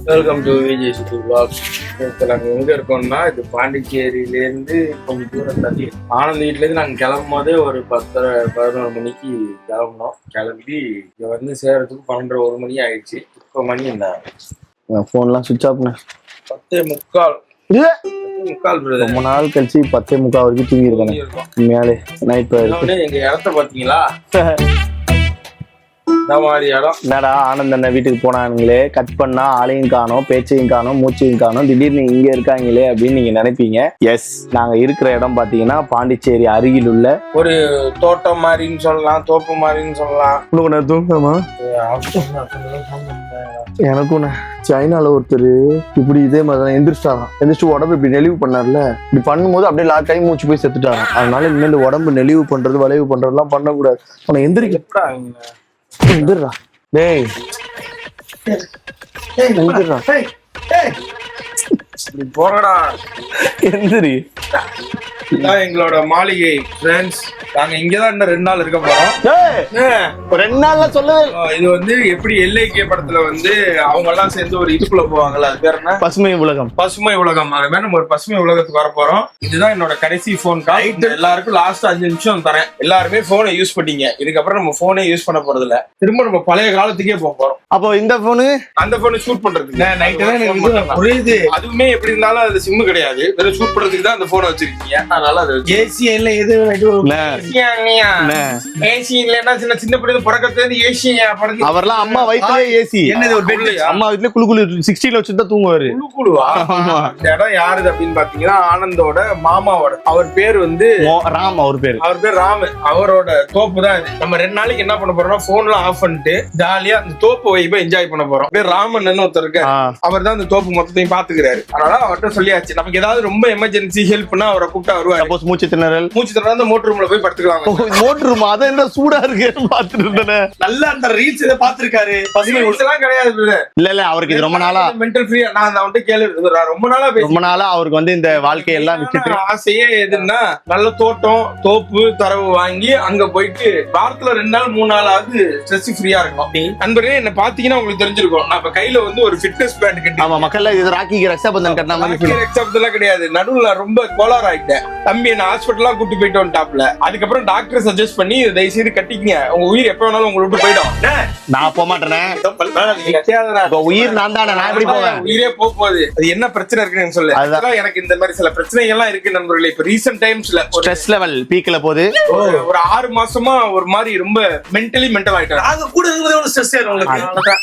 Welcome to Vijay city vlogs. இப்போ நாங்கள் எங்கே இருக்கோம்னா இது பாண்டிச்சேரியிலேருந்து கொஞ்சம் தூரம் தள்ளி ஆனந்த் வீட்டிலேருந்து நாங்கள் கிளம்பும் போதே ஒரு 10-11 மணிக்கு கிளம்புனோம். கிளம்பி இங்கே வந்து சேர்றதுக்கு 12-1 மணி ஆயிடுச்சு. இப்போ மணி என்ன ஃபோன்லாம் சுவிட்ச் ஆஃப்ண்ணே. 10:45 ரொம்ப நாள் கழிச்சு 10:45 வரைக்கும் தூங்கி இருக்கேன் மேலே நைட். எங்க இடத்த பாத்தீங்களா? இந்த மாதிரி இடம் என்னடா ஆனந்த் அண்ணன் வீட்டுக்கு போனானுங்களே, கட் பண்ணா ஆளையும் காணோம், பேச்சையும் காணோம், மூச்சையும் காணோம், திடீர்னு இங்க இருக்காங்களே அப்படின்னு நீங்க நினைப்பீங்க. எஸ், நாங்க இருக்கிற இடம் பாத்தீங்கன்னா பாண்டிச்சேரி அருகில் உள்ள ஒரு தோட்டம் மாதிரின்னு சொல்லலாம், தோப்பு மாதிரின்னு சொல்லலாம். தூங்கமா எனக்கும் சைனால ஒருத்தர் இப்படி இதே மாதிரிதான் எந்திரிச்சிட்டாராம். எந்திரிச்சு உடம்பு இப்படி நெளிவு பண்ணார்ல, இப்படி பண்ணும்போது அப்படியே லாக் ஆகி மூச்சு போய் செத்துட்டாராம். அதனால இனிமே இந்த உடம்பு நெளிவு பண்றது வளைவு பண்றதுலாம் பண்ணக்கூடாது. உன எந்திரிக்க எந்திரா டேய் எந்திரா போறடா எந்திரி. இதான் எங்களோட மாளிகை ஃப்ரெண்ட்ஸ். நாங்க இங்கதான் இன்னும் 2 நாள் இருக்க போறோம். 2 நாள்ல சொல்லவே. இது வந்து எப்படி LIK படத்துல வந்து அவங்க எல்லாம் சேர்ந்து ஒரு இதுக்குள்ள போவாங்கல்ல, அது பேர் என்ன? பசுமை உலகம். பசுமை உலகம். அது மாதிரி நம்ம ஒரு பசுமை உலகத்துக்கு வர போறோம். இதுதான் என்னோட கடைசி போன் கால். எல்லாருக்கும் லாஸ்ட் 5 நிமிஷம் தரேன். எல்லாருமே போனை யூஸ் பண்ணீங்க. இதுக்கப்புறம் நம்ம போனே யூஸ் பண்ண போறது இல்ல. திரும்ப நம்ம பழைய காலத்துக்கே போக போறோம். அப்போ இந்த போனு அந்த போனை ஷூட் பண்றதுக்கு புரியுது. அதுவுமே எப்படி இருந்தாலும் அது சிம் கிடையாது, வெறும் ஷூட் பண்றதுக்கு தான் அந்த போனை வச்சிருக்கீங்க. அதனால அது ஏசி இல்ல எது ஏசி இல்லன்னா சின்ன பிள்ளை பிறக்கிறது ஏசி. அவர்லாம் அம்மா வயிற்றுல ஏசி. என்னது ஒரு பெட்? அம்மா வீட்டுல குளு 60ல வச்சுதான் தூங்குவாரு. குழுவா? இந்த இடம் யாருது அப்படின்னு பாத்தீங்கன்னா ஆனந்தோட மாமாவோட. அவர் பேர் வந்து ராம். அவர் பேர் ராம். அவரோட தோப்பு தான் இது. நம்ம 2 நாளைக்கு என்ன பண்ண போறோம்னா போன்லாம் ஆஃப் பண்ணிட்டு ஜாலியா அந்த தோப்பு வைப்பை என்ஜாய் பண்ண போறோம். ராமன் ஒருத்தர் இருக்கு, அவர் தான் அந்த தோப்பு மொத்தத்தையும் பாத்துக்கிறாரு. அதனால அவர்கிட்ட சொல்லியாச்சு, நமக்கு ஏதாவது ரொம்ப எமர்ஜென்சி ஹெல்ப்னா அவரை கூப்பிட்டு வருவாரு. சப்போஸ் மூச்சு திணறல் அந்த மோட்டர் ரூம்ல போய் படுத்துக்கலாம். மோட்டர் ரூம் அத என்ன சூடா இருக்கு பாத்துட்டு இருந்தேன். நல்லா அந்த ரீல்ஸ் இத பாத்துருக்காரு. பசுமை எல்லாம் கிடையாது. இல்ல அவருக்கு இது ரொம்ப நாளா மென்டல் ஃப்ரீ. நான் அவன்கிட்ட கேள்வி ரொம்ப நாளா அவருக்கு வந்து இந்த வாழ்க்கையெல்லாம் விட்டுட்டு ஆசையே எதுன்னா நல்ல தோட்டம் தோப்பு தரவு வாங்கி அங்க போயிட்டு வாரத்துல 2 நாள் 3 நாள் ஆகுது ஸ்ட்ரெஸ் ஃப்ரீயா இருக்கும். நண்பர்களே, என்ன பாத்தீங்கன்னா உங்களுக்கு தெரிஞ்சிருக்கும், நான் இப்ப கையில வந்து ஒரு ஃபிட்னஸ் பேண்ட் கட்டி. ஆமா, மக்கள் இது ராக்கிக்கு ரக்ஷாபந்தன் கட்டின மாதிரி. ரக்ஷாபந்தன் கிடையாது, நடுவுல ரொம்ப கோளாறு ஆயிட்டேன். தம்பி என்ன ஹாஸ்பிட்டல்லாம் கூட்டு போயிட்டு டாப்ல. அதுக்கப்புறம் டாக்டர் சஜஸ்ட் பண்ணி தயவு செய்து கட்டிக்கங்க, உங்க உயிர் எப்ப வேணாலும் உங்களை விட்டு போயிடும். நான் போக மாட்டேனே, உயிர் நான் தானே, நான் எப்படி போவேன்? உயிரே போகுது. அது என்ன பிரச்சனை இருக்குன்னு சொல்லு. அதுதான் எனக்கு இந்த மாதிரி சில பிரச்சனைகள் எல்லாம் இருக்கு நண்பர்களே. இப்ப ரீசன்ட் டைம்ஸ்ல ஸ்ட்ரெஸ் லெவல் பீக்ல போகுது. ஒரு 6 மாசமா ஒரு மாதிரி ரொம்ப மென்டல் ஆயிட்டாங்க. அது கூட ஸ்ட்ரெஸ்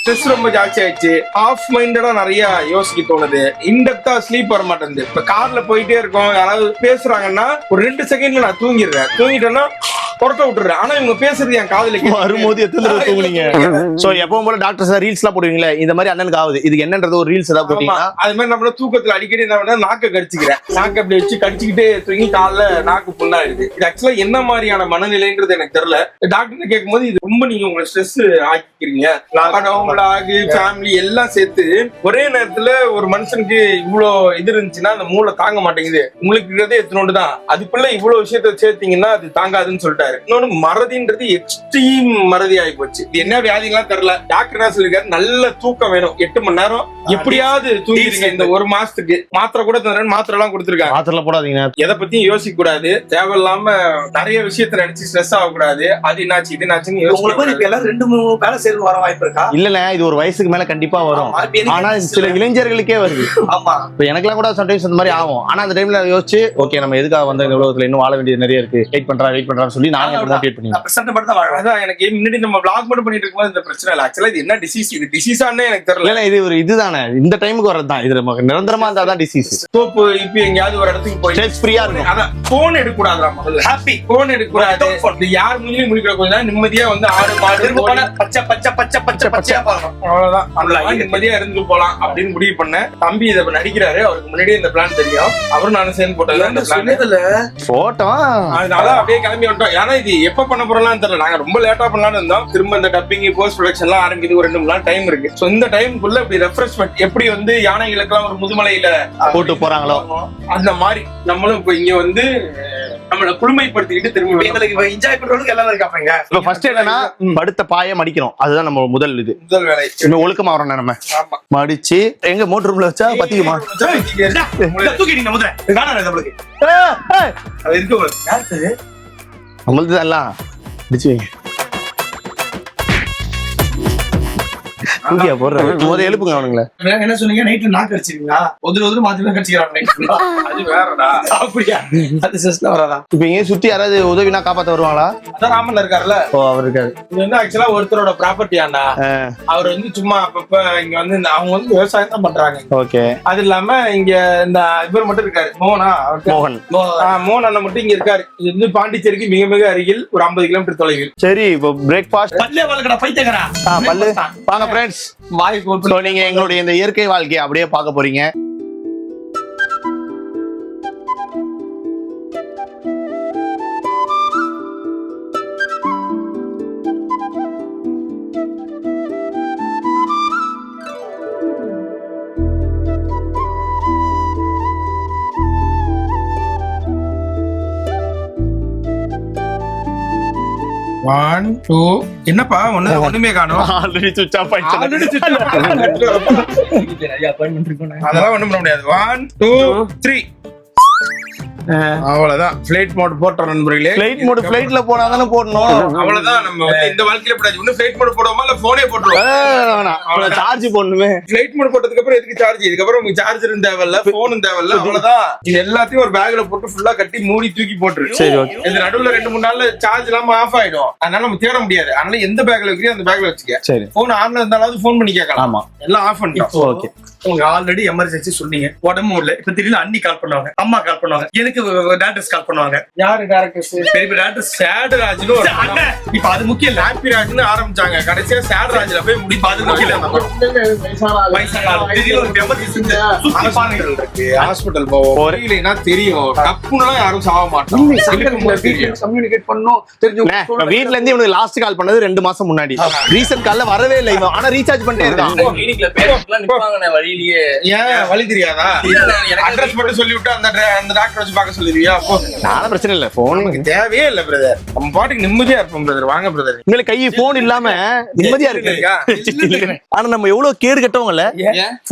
ஸ்ட்ரெஸ் ரொம்ப ஜாஸ்தி ஆயிடுச்சு. ஆஃப் மைண்டடா நிறைய யோசிக்க தோணுது. இன்டெப்தா ஸ்லீப் வர மாட்டேங்குது. இப்ப கார்ல போயிட்டே இருக்கோம், யாராவது பேசுறாங்கன்னா ஒரு 2 செகண்ட்ல நான் தூங்கிட்டேன்னா புறட்ட விட்டுறேன். ஆனா இவங்க பேசுறது என் காதுல வரும்போது எத்தனை தடவை தூங்குனீங்க? சோ எப்பவும் போல டாக்டர் சார் ரீல்ஸ் எல்லாம் போடுவீங்களே, இந்த மாதிரி அண்ணனுக்கு ஆகுது. இதுக்கு என்னன்றது ஒரு ரீல்ஸ் ஏதாவது போட்டீங்கன்னா அது மாதிரி நம்மள தூக்கத்துல அடிக்கடி என்ன பண்ணா நாக்க கடிச்சுக்கிறேன். நாக்க அப்படி வச்சு கடிச்சுக்கிட்டே தூங்கி காலைல நாக்கு புண்ணாயிடுது. இது ஆக்சுவலா என்ன மாதிரியான மனநிலைன்றது எனக்கு தெரியல. டாக்டர் கேட்கும் போது இது ரொம்ப நீங்க உங்களை ஸ்ட்ரெஸ் ஆக்கிக்கிறீங்க, ஃபேமிலி எல்லாம் சேர்த்து ஒரே நேரத்துல ஒரு மனுஷனுக்கு இவ்வளவு இது இருந்துச்சுன்னா அந்த மூளை தாங்க மாட்டேங்குது. உங்களுக்கு இருக்கிறதே எத்தனோண்டு தான், அதுக்குள்ள இவ்வளவு விஷயத்த சேர்த்தீங்கன்னா அது தாங்காதுன்னு சொல்லிட்டாரு. இன்னொன்னு மறதின்றது எக்ஸ்ட்ரீம் மறதி ஆகி போச்சு. இது என்ன வியாதிலாம் தெரியல. டாக்டர் என்ன சொல்லிருக்காரு, நல்ல தூக்கம் வேணும், 8 மணி நேரம் எப்படியாவது தூங்கிடுங்க இந்த 1 மாசத்துக்கு. மாத்திரை கூட மாத்திரை எல்லாம் கொடுத்துருக்காங்க. மாத்திரை போடாதீங்க, எதை பத்தியும் யோசிக்க கூடாது, தேவையில்லாம நிறைய விஷயத்த நினைச்சு ஸ்ட்ரெஸ் ஆகக்கூடாது. அது என்னாச்சு இது என்னாச்சுன்னு யோசிக்க. எல்லாம் 2-3 வேலை சேர்ந்து வர வாய்ப்பு இருக்கா? இல்ல இது ஒரு வயசுக்கு மேல கண்டிப்பா வரும். ஆனா சில இளைஞர்களுக்கே வருது. ஆமா, இப்ப எனக்கெல்லாம் கூட சம்டைம்ஸ் அந்த மாதிரி ஆகும். ஆனா அந்த டைம்ல யோசிச்சு ஓகே நம்ம எதுக்காக வந்த இந்த உலகத்துல இன்னும் வாழ வேண்டியது நிறைய இருக்கு, வெயிட் பண்றான்னு சொல்லி நான் மோட்டிவேட் பண்ணி எனக்கு முன்னாடி நம்ம vlog மட்டும் பண்ணிட்டு இருக்கும்போது இந்த பிரச்சனை இல்ல. ஆக்சுவலா இது என்ன டிசீஸ், இது டிசீஸானே எனக்கு தெரியல. இது ஒரு இதுதானே, இந்த டைமுக்கு வரதுதான். இது நமக்கு நிரந்தரமா இருந்தாதான் டிசீஸ். தோப்பு இப்ப எங்கயாவது ஒரு இடத்துக்கு போய் ஸ்ட்ரெஸ் ஃப்ரீயா இருக்கும். அதான் போன் எடுக்க கூடாது. ஹாப்பி போன் எடுக்க கூடாது. யார் முன்னாடி முடிக்கிற கொஞ்சம் நிம்மதியா வந்து 6 மாடு பச்சை அவ்வளவுதான் நிம்மதியா இருந்து போலாம் அப்படின்னு முடிவு பண்ணேன். தம்பி இதை நடிக்கிறாரு, அவருக்கு முன்னாடியே இந்த பிளான் தெரியும். அவரும் நானும் சேர்ந்து போட்டது போட்டோ. அதனால அப்படியே கிளம்பி வந்துட்டோம். ஏன்னா இது எப்ப பண்ண போறோம்லாம் தெரியல. நாங்க ரொம்ப லேட்டா பண்ணலாம்னு இருந்தோம். திரும்ப இந்த டப்பிங் போஸ்ட் ப்ரொடக்ஷன் எல்லாம் ஆரம்பிக்குது, ஒரு 2 மணி நேரம் டைம் இருக்கு. சோ இந்த டைமுக்குள்ள இப்படி ரெஃப்ரெஷ்மெண்ட் எப்படி வந்து யானைகளுக்கெல்லாம் ஒரு முதுமலையில போட்டு போறாங்களோ அந்த மாதிரி நம்மளும் இப்ப இங்க வந்து நம்மள குளுமைப்படுத்திக்கிட்டு திரும்ப எங்களுக்கு என்ஜாய் பண்றவங்களுக்கு எல்லாரும் இருக்காங்க. இப்ப ஃபர்ஸ்ட் என்னன்னா படுத்த பாய மடிக்கிறோம், அதுதான் நம்ம முதல் இது. முதல் வேலை. இன்னும் ஒழுக்கமா வரணும் நம்ம. ஆமா. மடிச்சு எங்க மோட்டர் ரூம்ல வச்சா பத்திக்குமா? தூக்கிட்டீங்க முதல்ல. வேணாம் நம்மளுக்கு. அது இருக்கு உங்களுக்கு. யாரு? நம்மளது எல்லாம் அடிச்சு வைங்க. தூக்கியா போடுற முதல்ல எழுப்புங்க அவனுங்களே. என்ன சொன்னீங்க? நைட்ல நாக்கு அடிச்சிருக்கீங்களா? ஒதுரு மாத்தி தான் கடிச்சிக்கிறாங்க. அது வேறடா. அப்படியா? அது சிஸ்ல வராதா? இப்ப இங்க சுத்தி யாராவது உதவினா காப்பாத்த வருவாங்களா? அதான் ராமன் இருக்காருல்ல. ஓ அவர் இருக்காரு. இது வந்து ஆக்சுவலா ஒருத்தரோட ப்ராப்பர்ட்டி ஆண்டா. அவர் வந்து சும்மா அப்பப்ப இங்க வந்து அவங்க வந்து விவசாயம் தான் பண்றாங்க. ஓகே. அது இல்லாம இங்க இந்த இவர் மட்டும் இருக்காரு. மோகனா மோகன். மோகன் அண்ணன் மட்டும் இங்க இருக்காரு. இது வந்து பாண்டிச்சேரிக்கு மிக மிக அருகில் ஒரு 50 கிலோமீட்டர் தொலைவில். சரி இப்போ பிரேக்ஃபாஸ்ட் பல்லே வளர்க்கடா பைத்தியக்காரா. பல்லு வாங்க ஃப்ரெண்ட்ஸ். வாய்ப்பு சோ நீங்க எங்களுடைய இந்த இயற்கை வாழ்க்கையை அப்படியே பார்க்க போறீங்க. ஒன் டூ என்னப்பா ஒண்ணுமே காணும். ஆல்ரெடி சுவிட்ச் ஆஃப் ஆயிடுச்சு. அதெல்லாம் ஒண்ணும் பண்ண முடியாது. 1 2 3 அவ்வளவுதான். ஃபிளைட் மோட் போட்டோம் நண்பர்களே. ஃளைட் மோட் ஃளைட்ல போனா தானே போடணும். அவ்வளவுதான். நம்ம வந்து இந்த வாழ்க்கையில போடாது. இன்னும் ஃபிளைட் மோட் போடுவோமா இல்ல போனே போட்டுருவோம். சார்ஜ் போடணுமே. ஃபிளைட் மோட் போட்டதுக்கு அப்புறம் எதுக்கு சார்ஜ்? இதுக்கப்புறம் உங்களுக்கு சார்ஜரும் தேவையில்ல, போனும் தேவையில்ல. அவ்வளவுதான். இது எல்லாத்தையும் ஒரு பேக்ல போட்டு ஃபுல்லா கட்டி மூடி தூக்கி போட்டுரு. சரி ஓகே. இது நடுவுல 2-3 நாள்ல சார்ஜ் இல்லாம ஆஃப் ஆயிடும். அதனால நம்ம தேட முடியாது. அதனால எந்த பேக்ல வைக்கிறீங்க அந்த பேக்ல வச்சுக்க. சரி. போன் ஆன்ல இருந்தாலும் போன் பண்ணி கேட்கலாம். ஆமா. எல்லாம் ஆஃப் பண்ணிட்டோம். ஓகே. உங்களுக்கு ஆல்ரெடி எமர்ஜென்சி சொன்னீங்க, உடம்பு இல்ல. இப்ப திடீர்னு அண்ணி கால் பண்ணுவாங்க, அம்மா கால் பண்ணுவாங்க, எனக்கு டாக்டர்ஸ் கால் பண்ணுவாங்க. யாரு டைரக்டர்ஸ்? பெரிய பெரிய டாக்டர்ஸ். சேடராஜ்னு ஒரு அண்ணன், இப்ப அது முக்கியம் இல்ல. ஹாப்பி ராஜ்னு ஆரம்பிச்சாங்க. கடைசியா சேடராஜ்ல போய் முடிப்பு. அது முக்கியம் இல்ல. வயசான ஆளு. திடீர்னு ஒரு எமர்ஜென்சி சுத்தி பாருங்க. ஹாஸ்பிடல் போவோம். தெரியலனா தெரியும். தப்புனா யாரும் சாவ மாட்டாங்க. கம்யூனிகேட் பண்ணனும் தெரிஞ்சு. வீட்ல இருந்து இவனுக்கு லாஸ்ட் கால் பண்ணது 2 மாசம் முன்னாடி. ரீசன்ட் கால்ல வரவே இல்லை இவன். ஆனா ரீசார்ஜ் பண்ணிட்டே இருக்கான். கிளினிக்ல பேஷண்ட்லாம் நிப்பாங்கனே வழியிலேயே. ஏன் வழி தெரியாதா? அட்ரஸ் மட்டும் சொல்லி விட்டு அந்த டாக்டர் வச்சு பார்க்க சொல்லிருவியா? அப்போ நானும் பிரச்சனை இல்ல. போன் தேவையே இல்ல பிரதர். நம்ம பாட்டுக்கு நிம்மதியா இருப்போம் பிரதர். வாங்க பிரதர். உங்களுக்கு கை போன் இல்லாம நிம்மதியா இருக்கு. ஆனா நம்ம எவ்வளவு கேடு கட்டவங்கல்ல.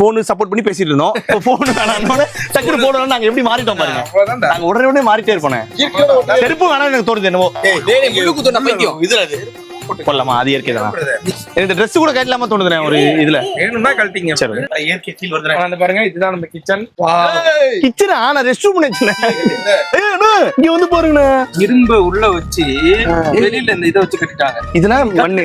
போன் சப்போர்ட் பண்ணி பேசிட்டு இருந்தோம். போன் வேணாம்னு டக்குனு போடணும். நாங்க எப்படி மாறிட்டோம் பாருங்க. நாங்க உடனே மாறிட்டே இருப்போம். செருப்பு வேணாம் எனக்கு தோணுது என்னவோ. இதுல அது கொள்ளமா அது இயற்கை தான். இந்த Dress கூட கட்டலாம தோணுதுனே ஒரு இதுல. வேணும்னா கழட்டிங்க. இயற்கை ஃபீல் வருது. அந்த பாருங்க, இதுதான் நம்ம கிச்சன். கிச்சனா? நான் ரெஸ்ட் ரூம் நினைச்சேன். இங்க வந்து பாருங்கண்ணா. இரும்பு உள்ள வச்சு வெளியில இந்த இதை வச்சு கட்டிட்டாங்க. இதெல்லாம் மண்ணு.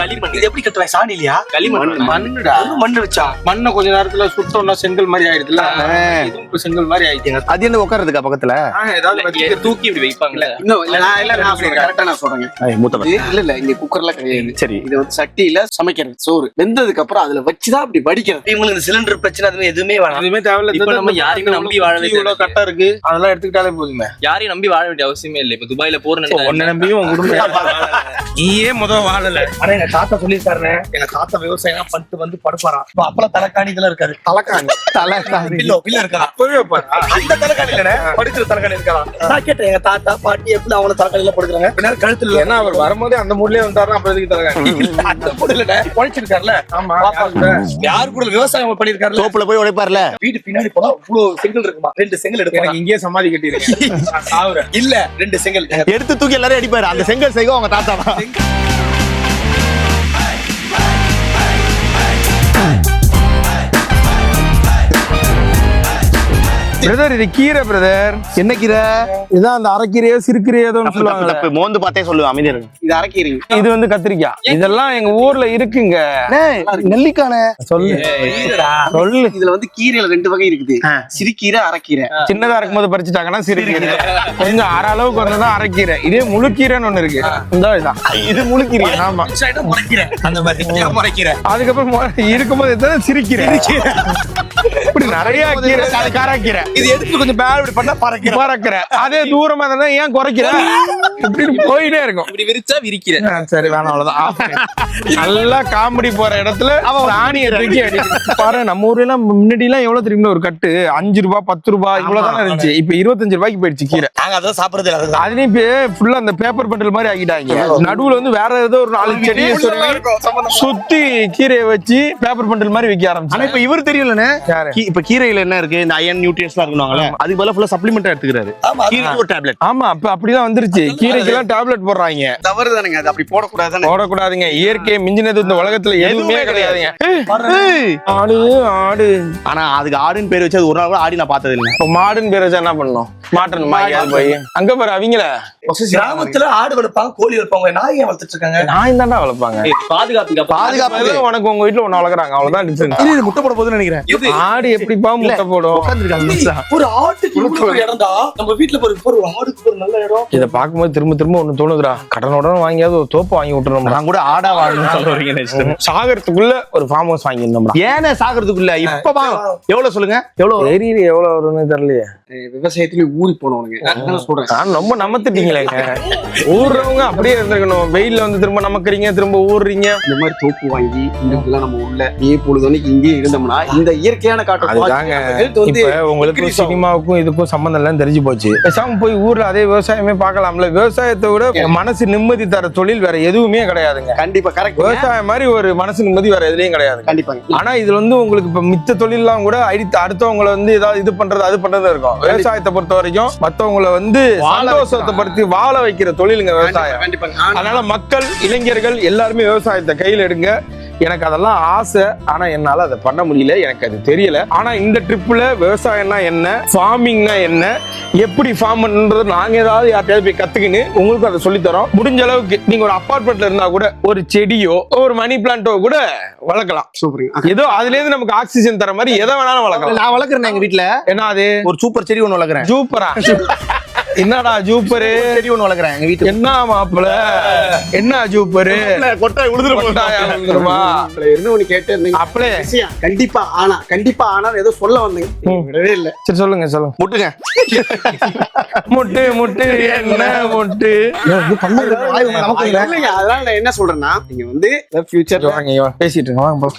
களிமண். இது எப்படி கட்டுவாங்க? சாணி இல்லையா? களிமண். மண்ணுடா. மண்ணு வச்சா மண்ணை கொஞ்ச நேரத்துல சுட்டோம்னா செங்கல் மாதிரி ஆயிடுதுல. இதுவும் செங்கல் மாதிரி ஆயிடுங்க. அது என்ன உட்கார்றதுக்கா பக்கத்துல? ஏதாவது தூக்கி இப்படி வைப்பாங்கல்ல. நான் சொல்றேன், கரெக்டா நான் சொல்றேன். மூத்த இல்ல இங்க குக்கர்லாம் கிடையாது. சரி. இது வந்து சட்டியில சமைக்கிறது. சோறு வெந்ததுக்கு அப்புறம் அதுல வச்சுதான் அப்படி வடிக்கிறது. இவங்களுக்கு இந்த சிலிண்டர் பிரச்சனை அதுமே எதுவுமே வேணாம். எதுவுமே தேவையில்ல. இப்ப நம்ம யாரையுமே நம்பி வாழ இவ்வளவு கட்டா இருக்கு. அதெல்லாம் எடுத்துக்கிட்டாலே போதுமே. யாரையும் நம்பி வாழ வேண்டிய அவசியமே இல்லை. இப்ப துபாயில போற உன்னை நம்பியும் உன் குடும்பம் நீயே முதல் வாழல. ஆனா எங்க தாத்தா சொல்லிருக்காருன்னு, எங்க தாத்தா விவசாயம் பண்ணிட்டு வந்து படுப்பாராம். இப்ப அப்பெல்லாம் தலைக்காணி இதெல்லாம் இருக்காரு. தலைக்காணி பில்ல இருக்கா? அப்பவே பாரு. அந்த தலைக்காணி இல்ல, படுக்கிற தலைக்காணி இருக்கலாம். நான் கேட்டேன் எங்க தாத்தா பாட்டி எப்படி அவன தலைக்காணில படுக்கிறாங்க. பின்னாடி கழுத்துல. ஏன்னா அவர் வரும்போதே அந்த மூட்லயே வந்தாருன்னா அப்புறம் எதுக்கு தரகாங்க? அந்த கூட இல்ல, உழைச்சிருக்காருல. ஆமா. யாரு கூட விவசாயம் பண்ணிருக்காருல. தோப்புல போய் உழைப்பார்ல. வீட்டு பின்னாடி போனா இவ்வளவு செங்கல் இருக்குமா? 2 செங்கல் எடுப்பாங்க. இங்கேயே சமாதி கட்டிருக்கேன். இல்ல 2 செங்கல் எடுத்து தூக்கி எல்லாரும் அடிப்பாரு. அந்த செங்கல் செய்வோம் அவங்க தாத்தா தான். பிரதர், இது கீரை பிரதர். என்ன கீரை? இதான் அந்த அரைக்கீரையோ சிறுக்கீரையோ சொல்லுவாங்க. தப்பு மோந்து பார்த்தே சொல்லுவேன். அமைதியா இருக்கு. இது அரைக்கிறீங்க. இது வந்து கத்திரிக்காய். இதெல்லாம் எங்க ஊர்ல இருக்குங்க. நெல்லிக்கானே சொல்லு. சொல்லு. இதுல வந்து கீரையில 2 வகை இருக்குது. சிறுகீரை, அரைக்கீரை. சின்னதா இருக்கும்போது பறிச்சுட்டாங்கன்னா சிறுகீரை. கொஞ்சம் அரை அளவுக்கு வந்தா அரைக்கீரை. இதே முழுக்கீரைன்னு ஒண்ணு இருக்கு. இந்த இதான் இது முழுக்கீரை. ஆமா, அந்த மாதிரி முறைக்கீரை. அதுக்கப்புறம் இருக்கும்போது சிரிக்கீரை. இப்படி நிறைய கீரை. காராக்கீரை. இது எடுத்து கொஞ்சம் மேல இப்படி பண்ணா பறக்கிற அதே தூரமா இருந்தா ஏன் குறைக்கிற இப்படின்னு போயிட்டே இருக்கும். இப்படி விரிச்சா விரிக்கிறேன். சரி வேணாம் அவ்வளவுதான். நல்லா காமெடி போற இடத்துல அவன் ஆணியை தூக்கி அடிக்கிறான். பாரு நம்ம ஊர்ல எல்லாம் முன்னாடி எல்லாம் எவ்வளவு தெரியுமா ஒரு கட்டு 5 ரூபாய் 10 ரூபாய் இவ்வளவுதானே இருந்துச்சு. இப்ப 25 ரூபாய்க்கு போயிடுச்சு கீரை. நாங்க அதான் சாப்பிடுறது இல்ல. அதுலயும் இப்ப ஃபுல்லா அந்த பேப்பர் பண்டல் மாதிரி ஆக்கிட்டாங்க. நடுவுல வந்து வேற ஏதோ ஒரு 4 செடியை சுத்தி கீரையை வச்சு பேப்பர் பண்டல் மாதிரி விற்க ஆனா ஆரம்பிச்சு. இப்ப இவர் தெரியலண்ணே, யாரு? இப்ப கீரையில என்ன இருக்கு, இந்த அயன் நியூட்ரியன்ஸ் எல்லாம் இருக்குவாங்கல்ல, அதுக்கு பதிலா ஃபுல்லா சப்ளிமெண்டா எடுத்துக்கிறாரு. கீரைக்கு ஒரு டேப்லெட். ஆமா அப்ப அப்படிதான் வந்துருச்சு. கீரைக்கு எல்லாம் டேப்லெட் போடுறாங்க. தவறு தானுங்க, அது அப்படி போடக்கூடாது. போடக்கூடாதுங்க. இயற்கை மிஞ்சினது இந்த உலகத்துல எதுவுமே கிடையாதுங்க. ஆடு ஆடு. ஆனா அதுக்கு ஆடுன்னு பேர் வச்சு அது ஒரு நாள் கூட ஆடி நான் பார்த்தது இல்லை. இப்ப மாடுன்னு பேர் வச்சா என்ன பண்ணணும்? மாட்டணும் போய் அங்க பாரு அவங்கள கிராமத்துல ஆடு வளர்ப்பாங்க, கோழி வளர்ப்பாங்க, நாய் ஏன் வளர்த்துட்டு இருக்காங்க? நாய் தாண்டா வளர்ப்பாங்க. பாதுகாப்பு உனக்கு உங்க வீட்டுல ஒண்ணு வளர்க்குறாங்க அவ்வளவுதான் டிஃபரன்ஸ். இது முட்டை போட போகுதுன்னு நினைக்கிறேன். ஆடு எப்படிப்பா முட்டை போடும்? ஒரு ஆட்டுக்கு இவ்வளவு ஒரு இடம்டா. நம்ம வீட்டுல ஒரு ஆடுக்கு ஒரு நல்ல இடம். இத பாக்கும்போது திரும்ப திரும்ப ஒண்ணு தோணுதுடா. கடனோட வாங்கியாவது ஒரு தோப்பு வாங்கி விட்டுறோம். நான் கூட ஆடா வாங்கணும்னு சொல்ல வரீங்க. சாகரத்துக்குள்ள ஒரு ஃபார்ம் ஹவுஸ் வாங்கி இருந்தோம்டா. ஏன்னா சாகிறதுக்குள்ள இப்ப எவ்வளவு சொல்லுங்க, எவ்வளவு தெரியல எவ்வளவு வரும்னு தெரியலையே. விவசாயத்துல ஊறி போனவனுங்க நான் சொல்றேன். நான் ரொம்ப நமத்துட்டீங்களேங்க. ஊர்றவங்க அப்படியே இருந்திருக்கணும். வெயில்ல வந்து திரும்ப நமக்குறீங்க, திரும்ப ஊர்றீங்க. இந்த மாதிரி தோப்பு வாங்கி இதுக்கெல்லாம் நம்ம உள்ள பொழுதுனைக்கு இங்கே இருந்தோம்னா இந்த இயற்கையான அதுதாங்க. இப்ப உங்களுக்கு சினிமாவுக்கும் இதுக்கும் சம்பந்தம் இல்லைன்னு தெரிஞ்சு போச்சு. பேசாம போய் ஊர்ல அதே விவசாயமே பார்க்கலாம்ல. விவசாயத்தை விட மனசு நிம்மதி தர தொழில் வேற எதுவுமே கிடையாதுங்க. கண்டிப்பா கரெக்ட். விவசாயம் மாதிரி ஒரு மனசு நிம்மதி வேற எதுலயும் கிடையாது. கண்டிப்பாங்க. ஆனா இதுல வந்து உங்களுக்கு இப்ப மித்த தொழில்லாம் கூட அடுத்தவங்களை வந்து ஏதாவது இது பண்றது அது பண்றது இருக்கும். விவசாயத்தை பொறுத்த வரைக்கும் மத்தவங்களை வந்து சந்தோஷத்தை படுத்தி வாழ வைக்கிற தொழிலுங்க விவசாயம். கண்டிப்பாங்க. அதனால மக்கள் இளைஞர்கள் எல்லாருமே விவசாயத்தை கையில எடுங்க. எனக்கு அதெல்லாம் ஆசை. ஆனா என்னால அதை பண்ண முடியல. எனக்கு அது தெரியல. ஆனா இந்த ட்ரிப்ல விவசாயம்னா என்ன, ஃபார்மிங்னா என்ன, எப்படி ஃபார்ம் பண்றது நாங்க ஏதாவது யார்ட்டையாவது போய் கத்துக்கின்னு உங்களுக்கு அதை சொல்லி தரோம். முடிஞ்ச அளவுக்கு நீங்க ஒரு அபார்ட்மெண்ட்ல இருந்தா கூட ஒரு செடியோ ஒரு மணி பிளான்ட்டோ கூட வளர்க்கலாம். சூப்பர். ஏதோ அதுல இருந்து நமக்கு ஆக்சிஜன் தர மாதிரி எதை வேணாலும் வளர்க்கலாம். நான் வளர்க்குறேன் எங்க வீட்டுல. என்ன அது? ஒரு சூப்பர் செடி ஒண்ணு வளர்க்குறேன். சூப்பரா? என்னடா ஜூப்பரு செடி ஒண்ணு வளர்க்குறேன் எங்க வீட்டுல. என்ன மாப்பிள என்ன ஜூப்பரு? கொட்டாய் உழுதுருமா என்ன ஒண்ணு கேட்டு இருந்தீங்க அப்பளே? கண்டிப்பா ஆனா ஏதோ சொல்ல வந்தீங்க, விடவே இல்ல. சரி சொல்லுங்க சொல்லுங்க. முட்டுங்க. முட்டு முட்டு என்ன முட்டு? இல்லைங்க, அதனால நான் என்ன சொல்றேன்னா நீங்க வந்து ஃபியூச்சர் பேசிட்டு இருங்க வாங்க போ.